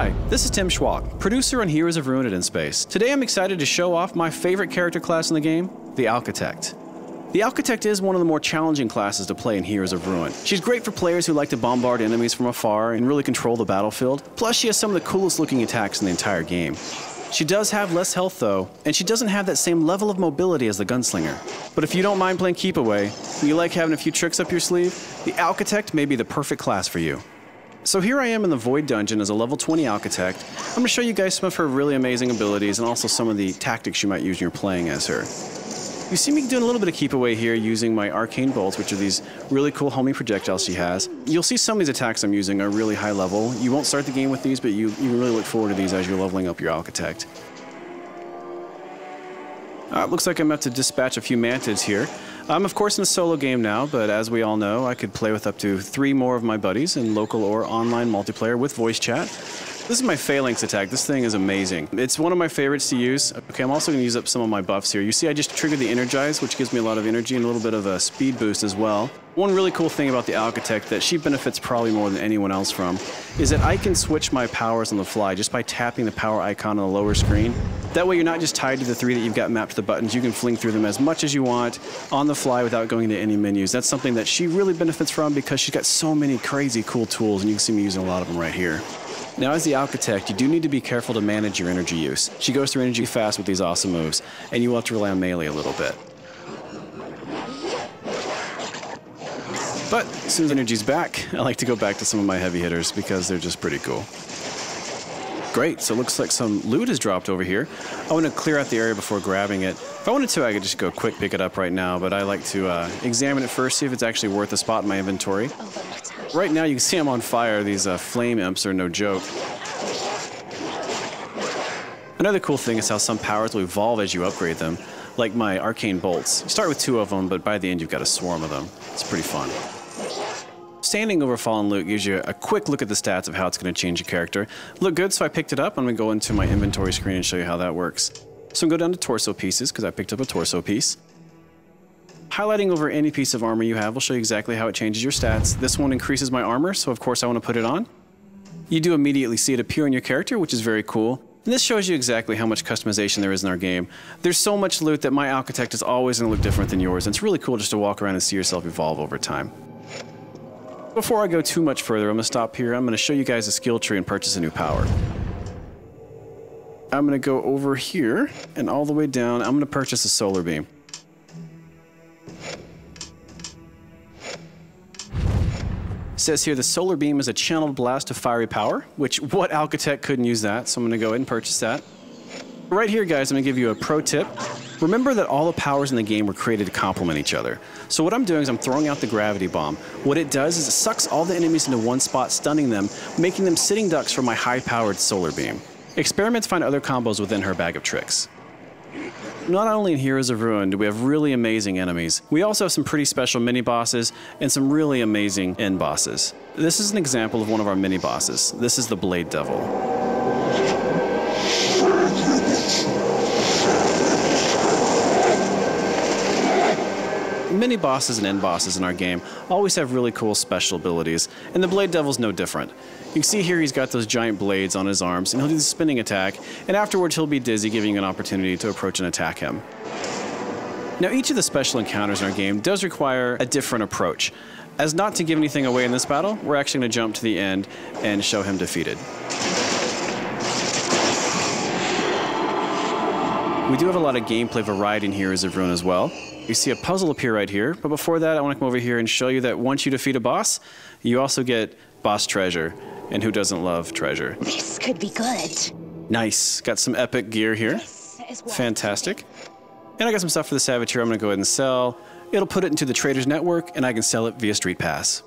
Hi, this is Tim Schwalk, producer on Heroes of Ruin in Space. Today I'm excited to show off my favorite character class in the game, the Architect. The Architect is one of the more challenging classes to play in Heroes of Ruin. She's great for players who like to bombard enemies from afar and really control the battlefield. Plus, she has some of the coolest looking attacks in the entire game. She does have less health though, and she doesn't have that same level of mobility as the Gunslinger. But if you don't mind playing keep away, and you like having a few tricks up your sleeve, the Architect may be the perfect class for you. So here I am in the Void Dungeon as a level 20 Architect. I'm going to show you guys some of her really amazing abilities and also some of the tactics you might use when you're playing as her. You see me doing a little bit of keep away here using my Arcane Bolts, which are these really cool homing projectiles she has. You'll see some of these attacks I'm using are really high level. You won't start the game with these, but you really look forward to these as you're leveling up your Architect. It looks like I'm about to dispatch a few mantids here. I'm of course in a solo game now, but as we all know, I could play with up to 3 more of my buddies in local or online multiplayer with voice chat. This is my Phalanx attack. This thing is amazing. It's one of my favorites to use. Okay, I'm also going to use up some of my buffs here. You see I just triggered the Energize, which gives me a lot of energy and a little bit of a speed boost as well. One really cool thing about the Architect that she benefits probably more than anyone else from is that I can switch my powers on the fly just by tapping the power icon on the lower screen. That way you're not just tied to the 3 that you've got mapped to the buttons. You can fling through them as much as you want on the fly without going into any menus. That's something that she really benefits from because she's got so many crazy cool tools, and you can see me using a lot of them right here. Now as the Architect, you do need to be careful to manage your energy use. She goes through energy fast with these awesome moves, and you will have to rely on melee a little bit. But as soon as energy's back, I like to go back to some of my heavy hitters because they're just pretty cool. Great, so it looks like some loot has dropped over here. I want to clear out the area before grabbing it. If I wanted to, I could just go quick pick it up right now, but I like to examine it first, see if it's actually worth a spot in my inventory. Right now you can see I'm on fire. These flame imps are no joke. Another cool thing is how some powers will evolve as you upgrade them, like my Arcane Bolts. You start with 2 of them, but by the end you've got a swarm of them. It's pretty fun. Standing over fallen loot gives you a quick look at the stats of how it's going to change your character. Look good, so I picked it up. I'm going to go into my inventory screen and show you how that works. So I'm going to go down to torso pieces because I picked up a torso piece. Highlighting over any piece of armor you have will show you exactly how it changes your stats. This one increases my armor, so of course I want to put it on. You do immediately see it appear on your character, which is very cool. And this shows you exactly how much customization there is in our game. There's so much loot that my Architect is always going to look different than yours, and it's really cool just to walk around and see yourself evolve over time. Before I go too much further, I'm going to stop here. I'm going to show you guys a skill tree and purchase a new power. I'm going to go over here and all the way down. I'm going to purchase a solar beam. It says here the solar beam is a channeled blast of fiery power, which what Architect couldn't use that, so I'm going to go ahead and purchase that. Right here, guys, I'm going to give you a pro tip. Remember that all the powers in the game were created to complement each other. So what I'm doing is I'm throwing out the gravity bomb. What it does is it sucks all the enemies into one spot, stunning them, making them sitting ducks for my high-powered solar beam. Experiment to find other combos within her bag of tricks. Not only in Heroes of Ruin do we have really amazing enemies, we also have some pretty special mini-bosses and some really amazing end bosses. This is an example of one of our mini-bosses. This is the Blade Devil. Mini bosses and end bosses in our game always have really cool special abilities, and the Blade Devil's no different. You can see here he's got those giant blades on his arms, and he'll do the spinning attack, and afterwards he'll be dizzy, giving you an opportunity to approach and attack him. Now each of the special encounters in our game does require a different approach. As not to give anything away in this battle, we're actually going to jump to the end and show him defeated. We do have a lot of gameplay variety in Heroes of Ruin as well. You see a puzzle appear right here, but before that I want to come over here and show you that once you defeat a boss, you also get boss treasure, and who doesn't love treasure? This could be good. Nice, got some epic gear here. Fantastic. And I got some stuff for the Savage here I'm going to go ahead and sell. It'll put it into the Traders Network, and I can sell it via Street Pass.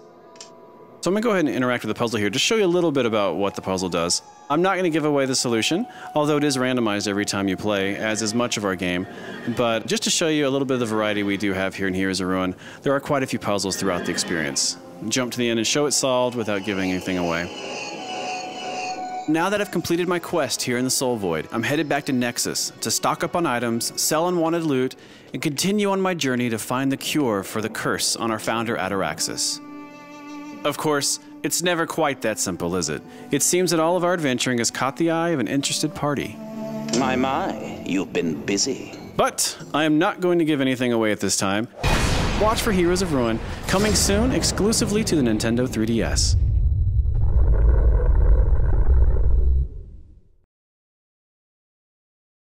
So I'm going to go ahead and interact with the puzzle here, just show you a little bit about what the puzzle does. I'm not going to give away the solution, although it is randomized every time you play, as is much of our game. But just to show you a little bit of the variety we do have here in Heroes of Ruin, there are quite a few puzzles throughout the experience. Jump to the end and show it solved without giving anything away. Now that I've completed my quest here in the Soul Void, I'm headed back to Nexus to stock up on items, sell unwanted loot, and continue on my journey to find the cure for the curse on our founder Ataraxis. Of course, it's never quite that simple, is it? It seems that all of our adventuring has caught the eye of an interested party. My, you've been busy. But I am not going to give anything away at this time. Watch for Heroes of Ruin, coming soon exclusively to the Nintendo 3DS.